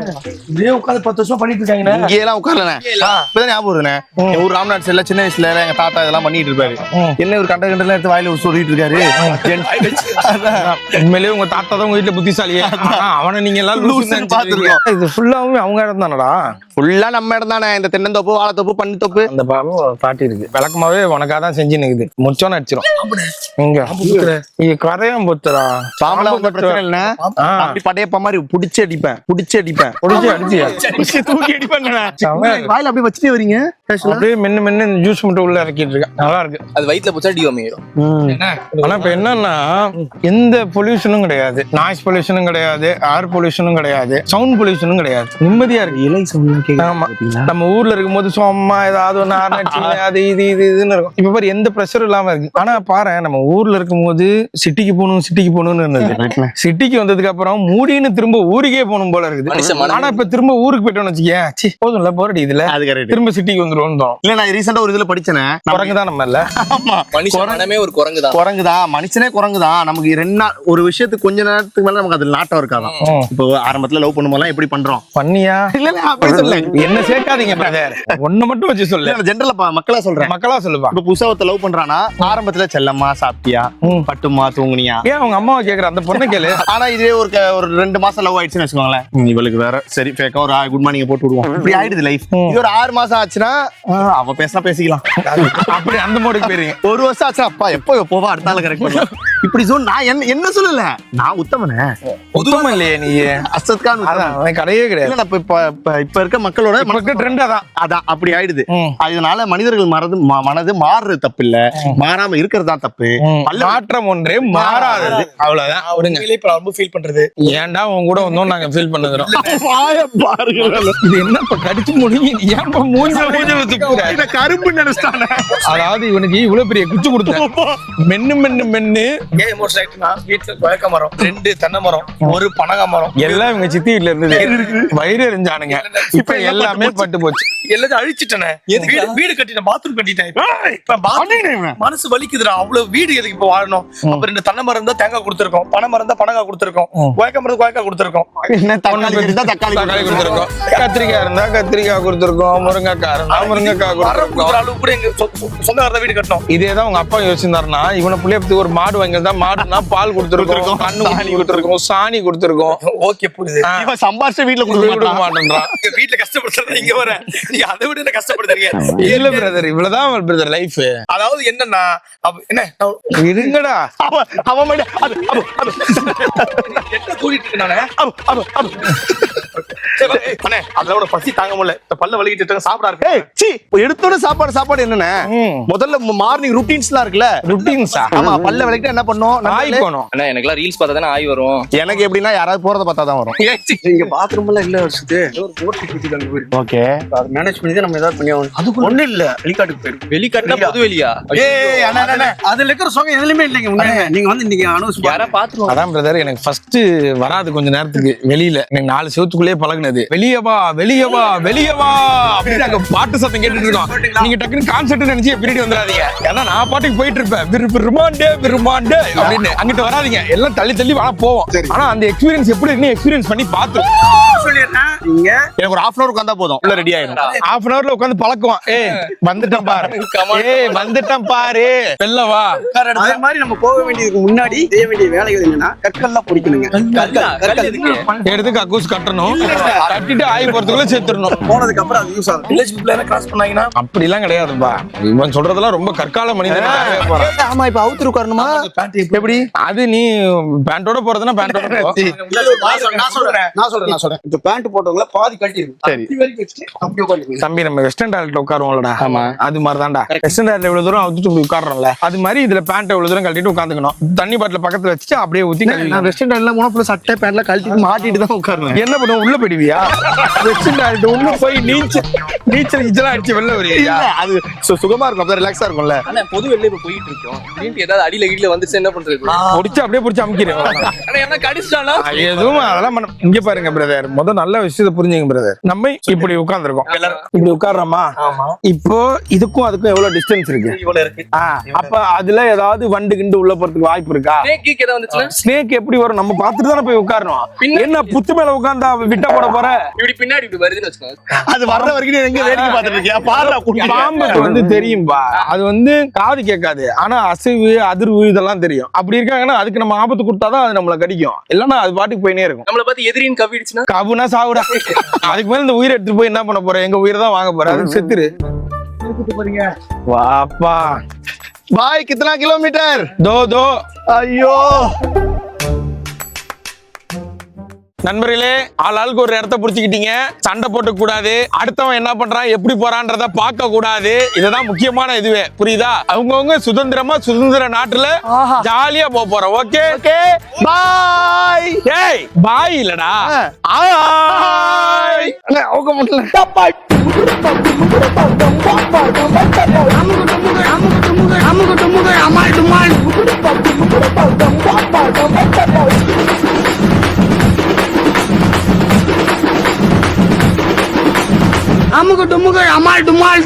இதே உட்கார்ந்து 10 வருஷமா பண்ணிட்டு இருக்காங்க. இங்கே எல்லாம் உட்காரலண்ணே. இப்பதான் ஞாபகம் வருதுண்ணே. எங்க ஊர் ராம்நாத் செல்ல சின்ன வயசுல எங்க தாத்தா இதெல்லாம் பண்ணிட்டு இருப்பாரு. என்ன ஒரு கண்ட கண்டெல்லாம் எடுத்து வாயில சொல்லிட்டு இருக்காரு. உண்மையிலேயே உங்க தாத்தா தான் உங்க வீட்டுல புத்திசாலியே. அவனை நீங்க எல்லாம் லூசுன்னு பாத்துருக்கோம். இது ஃபுல்லாவே அவங்க இடம் தானடா. ஃபுல்லா நம்ம இடம் தானே. இந்த தென்னந்தோப்பு, வாழைத்தோப்பு, பண்ணி தோப்பு. அந்த பாட்டி இருக்கு. விளக்கமாவே உனக்காக தான் செஞ்சு நிக்குது. முடிச்சோன்னு அடிச்சிரும். இங்க இது கரையான் புத்துறா. பாம்பளா ஒன்றும் பிரச்சனை இல்லைண்ணே. அப்படி படையப்ப மாதிரி புடிச்சு அடிப்பேன். புடிச்சு அடிச்சு தூக்கி அடிப்பேன். வாயில அப்படியே வச்சுட்டே வரீங்க. அப்படியே மென்னு ஜூஸ் மட்டும் உள்ள இறக்கிட்டு இருக்கேன். நல்லா இருக்கு. அது வயித்துல போச்சா டிவாமிரும். ஆனா இப்ப என்னன்னா எந்த பொல்யூஷனும் கிடையாது, நாய்ஸ் பொல்யூஷனும் கிடையாது, ஏர் பொல்யூஷனும் கிடையாது, சவுண்ட் பொல்யூஷனும் கிடையாது. நிம்மதியா இருக்கு. இலை சவுண்ட். ஆமா, நம்ம ஊர்ல இருக்கும்போது சும்மா ஏதாவது ஒண்ணு அது இதுன்னு இருக்கும். இப்ப பாரு எந்த பிரஷரும் இல்லாம இருக்கு. ஆனா பாரு நம்ம ஊர்ல இருக்கும்போது சிட்டிக்கு போகணும்னு இருந்தது. சிட்டிக்கு வந்ததுக்கு அப்புறம் மூடின்னு திரும்ப ஊருக்கே போகணும் போல இருக்குது. ஆனா இப்ப திரும்ப ஊருக்கு போயிட்டோம்னு வச்சுக்கேன், போதும்ல போரடி இதுல திரும்ப சிட்டிக்கு வந்துருவோம். இல்ல நான் ரீசெண்டா ஒரு இதுல படிச்சேன். குரங்குதான் நம்ம இல்ல. ஆமா, மனுஷனே ஒரு குரங்குதான். மனுஷனே குரங்குதான். நமக்கு 2 நாள் ஒரு விஷயத்துக்கு கொஞ்ச நேரத்துக்கு மேல நமக்கு அது நாட்டம் இருக்காதான். இப்போ ஆரம்பத்துல லவ் பண்ணும்போது எப்படி பண்றோம்? பண்ணியா? இல்ல அப்படி சொல்ல என்ன சேர்க்காதீங்க பிரதர். ஒண்ணு மட்டும் வச்சு சொல்லு. ஜெனரலா மக்களா சொல்றேன். மக்களா சொல்லுவா. இப்ப புதுசா ஒருத்த லவ் பண்றானா, ஆரம்பத்துல செல்லம்மா, சாப்பிட்டியா, பட்டுமா, தூங்குனியா, ஏன் அவங்க அம்மாவை கேக்குற அந்த பொண்ணை கேளு. ஆனா இதே ஒரு 2 மாசம் லவ் ஆயிடுச்சுன்னு வச்சுக்கோங்களேன், இவளுக்கு வேற சரி ஃபேக்கா ஒரு குட் மார்னிங் போட்டு விடுவோம். இப்படி ஆயிடுது லைஃப். இது ஒரு 6 மாசம் ஆச்சுன்னா அவ பேசினா பேசிக்கலாம். அப்படி அந்த மோடுக்கு போயிருங்க. 1 வருஷம் ஆச்சுன்னா அப்பா எப்போ போவா அடுத்த நாள் கரெக்ட் பண்ணலாம். இப்படி சொல். நான் என்ன சொல்லல, நான் உத்தமனே. உத்தமம் இல்லையே நீ. அசத்கான் கிடையவே கிடையாது. இப்ப இருக்க மக்களோட ட்ரெண்ட் அதான் அப்படி ஆயிடுது. அதனால மனிதர்கள் மனது மாறுறது தப்பு இல்ல, மாறாம இருக்கிறது தான் தப்பு. மாற்றம் ஒன்றே மாறாதது. அவ்வளவுதான். ரொம்ப ஃபீல் பண்றது. ஏன்டா உன் கூட வந்தோம் நாங்க ஃபீல் பண்ணுறோம். இது என்ன கடிச்சு முடிஞ்சு ஏன் மூஞ்ச கரும்பு நினைச்சிட்டானே. அதாவது இவனுக்கு இவ்வளவு பெரிய குச்சி கொடுத்தேன். மென்னு ஏன் எமோஷனல் ஆயிட்டுனா, வீட்டுல கொயக்க மரம், 2 தென்னை மரம், 1 பனக மரம் எல்லாம் இவங்க சித்தி வீட்டுல இருந்தது. வயிறு எரிஞ்சானுங்க. இப்ப எல்லாமே பட்டு போச்சு. எல்லாத்தையும் அழிச்சிட்டேனே வீடு கட்டிட்டேன், பாத்ரூம் கட்டிட்டேன். இப்ப bathroom மனசு வலிக்குதுடா. அவ்வளவு வீடு எதுக்கு இப்ப வாழணும்? அப்ப 2 தென்னை மரம் தான் தேங்காய் கொடுத்திருக்கோம், பனை மரம் தான் பனங்காய் கொடுத்திருக்கோம், கொய்யாக்காய் மரம் கொய்யாக்காய் கொடுத்திருக்கோம், என்ன தக்காளி இருந்தா தக்காளி கொடுத்துருக்கோம், கத்திரிக்காய் இருந்தா கத்திரிக்காய் கொடுத்துருக்கோம், முருங்கைக்காய் இருந்தா முருங்கைக்காய் மரம் கொடுத்துருக்கோம். கொடுக்குற அளவுக்கு கூட எங்க சொந்தக்காரர் வீடு கட்டணும். இதேதான் உங்க அப்பா யோசிச்சிருந்தாருன்னா இவனை புள்ளைய பத்தி ஒரு மாடு வாங்கியிருந்தா மாடுனா பால் கொடுத்துருக்கோம், கண்ணு சாணி கொடுத்துருக்கோம், சாணி கொடுத்துருக்கோம். ஓகே புரியுது. இவன் சம்பாரிச்ச வீட்டுல கொடுக்க மாட்டேன்றான். எங்க வீட்டுல கஷ்டப்படுறது இங்க வர நீங்க அதை விட என்ன கஷ்டப்படுறீங்க? இல்ல பிரதர், இவ்வளவுதான் பிரதர் லைஃப். அதாவது என்னன்னா என்ன இருங்கடா அவன் மட்டும் என்ன கூட்டிட்டு இருக்கேன் நானே. அண்ணே அதோட பசி தாங்க முடியல, இந்த பல்ல வலிக்கிட்டு இருக்காங்க, சாப்பிடா இருக்கு. ஏய் சீ எடுத்தோட சாப்பாடு என்னன்னு முதல்ல மார்னிங் ருட்டீன்ஸ்லாம் இருக்குல்ல. ருட்டீன்ஸா? ஆமா, பல்ல விளக்கிட்டு என்ன பண்ணோம்? ஆய் போனோம். அண்ணா எனக்குலாம் ரீல்ஸ் பார்த்தா தானே ஆய் வரும். எனக்கு எப்படின்னா யாராவது போறத பார்த்தா தான் வரும். இங்க பாத்ரூம் எல்லாம் இல்ல வருஷத்து ஒரு போட்டு சுத்திட்டாங்க போயிரு. ஓகே, அதை மேனேஜ் பண்ணி தான் நம்ம ஏதாவது பண்ணி ஆகணும். அது ஒண்ணு இல்ல, வெளிக்காட்டுக்கு போயிருக்கு. வெளிக்காட்டுனா பொது வெளியா? ஏய் அண்ணா அதுல இருக்கிற சுகம் எதுலயுமே இல்லைங்க. உண்மையா நீங்க வந்து இன்னைக்கு அனௌன்ஸ் யாரா பாத்துருவோம். அதான் பிரதர், எனக்கு ஃபர்ஸ்ட் வராது கொஞ்ச நேரத்துக்கு வெளியில. எனக்கு 4 செவத்துக்குள்ளேயே பழகுனது. வெளியே வா வெளியே வா வெளியே வா அப்படின்னு அங்க பாட்டு சத்தம் கேட்டுட்டு இருக்கோம். நீங்க டக்குன்னு கான்செப்ட் நினைச்சு பின்னாடி வந்துடாதீங்க. ஏன்னா நான் பாட்டுக்கு போயிட்டு இருப்பேன், விருமாண்டே அப்படின்னு. அங்கிட்டு வராதீங்க, எல்லாம் தள்ளி தள்ளி வர போவோம். ஆனா அந்த எக்ஸ்பீரியன்ஸ் எப்படி இருக்குன்னு எக்ஸ்பீரியன்ஸ் பண்ணி பாத்துருவோம். சொல்லிடுறேன். நீங்க எனக்கு ஒரு 1/2 hour உட்கார்ந்தா போதும், உள்ள ரெடி ஆயிடும். 1/2 hourல உட்காந்து பழக்குவான். ஏய் வந்துட்டேன் பாரு, ஏய் வந்துட்டேன் பாரு, வெல்ல வா. அதே மாதிரி நம்ம போக வேண்டியதுக்கு முன்னாடி செய்ய வேண்டிய வேலைகள் என்னன்னா கற்கள்லாம் பொடிக்கணுங்க. கற்கள் எடுத்து கக்கூஸ் கட்டணும், கட்டிட்டு ஆய் போறதுக்குள்ள சேர்த்துடணும். போனதுக்கு அப்புறம் அது யூஸ் ஆகும். வில்லேஜ் பிளான கிராஸ் பண்ணாங்கன்னா அப்படி எல்லாம் கிடையாதுப்பா. இவன் சொல்றதெல்லாம் ரொம்ப கற்கால மனிதன். ஆமா, இப்ப அவுத்து உட்காரணுமா? எப்படி? அது நீ பேண்டோட போறதுன்னா பேண்டோட போ. நான் சொல்றேன். இப்ப பேண்ட் போட்டவங்கள பாதி கட்டி இருக்கு. சரி. அப்படி வரைக்கும் வச்சுட்டு அப்படி உட்காந்துக்கணும். தம்பி நம்ம வெஸ்டர்ன் டாய்லெட்ல உட்காருவோம்லடா. ஆமா. அது மாதிரி தான்டா. வெஸ்டர்ன் டாய்லெட் இவ்வளவு தூரம் அவுத்துட்டு இப்படி உட்கார்றோம்ல, அது மாதிரி இதுல பேண்ட் இவ்வளவு தூரம் கழட்டிட்டு உட்காந்துக்கணும். தண்ணி பாட்டில பக்கத்துல வச்சுட்டு அப்படியே ஊத்தி நான் வெஸ்டர்ன் டாய்ல மூணு ஃபுல்லா சட்டை பேண்ட்ல கழட்டிட்டு மாட்டிட்டு தான் உட்காருவேன். என்ன பண்ணுவோம்? உள்ள போயிடுவியா? வெஸ்டர்ன் டாய்லெட் உள்ள போய் நீச்சல் இதெல்லாம் அடிச்சு வெளில வருவியா? இல்ல, அது சுகமா இருக்கும், அப்பதான் ரிலாக்ஸா இருக்கும்ல. ஆனா பொது வெளில இப்ப போயிட்டு இருக்கோம். திடீர்னு ஏதாவது அடியில கீழ வந்துச்சு என்ன பண்றது? முடிச்சு அப்படியே பிடிச்சி அமுக்கிறேன். ஆனா என்ன கடிச்சிட்டானா? எதுவும் அதெல்லாம் பண்ண. இங்க பாருங்க பிரதர், முதல் நல்ல விஷயத்தை புரிஞ்சுங்க பிரதர். நம்ம இப்படி உட்கார்ந்துருக்கோம், இப்படி உட்கார்றோமா? இப்போ இதுக்கும் அதுக்கும் எவ்வளவு டிஸ்டன்ஸ் இருக்கு? இவ்வளவு இருக்கு. அப்ப அதுல ஏதாவது வண்டு கிண்டு உள்ள போறதுக்கு வாய்ப்பு இருக்கா? ஸ்னேக் ஏதாவது வந்துச்சுன்னா ஸ்னேக் எப்படி வரும்? நம்ம பார்த்துட்டு தானே போய் உட்காரணும். என்ன புத்து மேல உட்கார்ந்தா விட்ட போட போற? இப்படி பின்னாடி இப்படி வருதுன்னு வச்சுக்கோங்க. அது வர்ற வரைக்கும் நீ எங்க வேடிக்கை பார்த்துட்டு இருக்கியா? பாருடா குட்டி. பாம்புக்கு வந்து தெரியும்பா, அது வந்து காது கேட்காது, ஆனா அசைவு அதிர்வு இதெல்லாம் தெரியும். அப்படி இருக்காங்கன்னா அதுக்கு நம்ம ஆபத்து கொடுத்தாதான் அது நம்மள கடிக்கும், இல்லன்னா அது பாட்டுக்கு போயினே இருக்கும். நம்மள பார்த்து எதிரின்னு கவிடுச்சுன்னா கவுனா சாவுடா. அதுக்கு மேல இந்த உயிரை எடுத்துட்டு போய் என்ன பண்ண போற? எங்க உயிரை தான் வாங்க போற, அதுக்கு செத்துரு. வாப்பா பாய் கித்தனா கிலோமீட்டர்? தோ ஐயோ நண்பர்களே, ஆளுக்கு ஒரு இடத்த புடிச்சுக்கிட்டீங்க. சண்டை போட்டு கூடாது, அடுத்தவன் என்ன பண்றான் எப்படி போறான்றத பார்க்க கூடாது. இதுதான் முக்கியமான இதுவே, புரியுதா? அவங்கவுங்க சுதந்திர நாட்டுல ஜாலியா போறோம். Okay okay bye. ஏய் பாய் இல்லடா, ஆய். அவங்க மட்டும் அமுக டுமுக அமால் டுமால்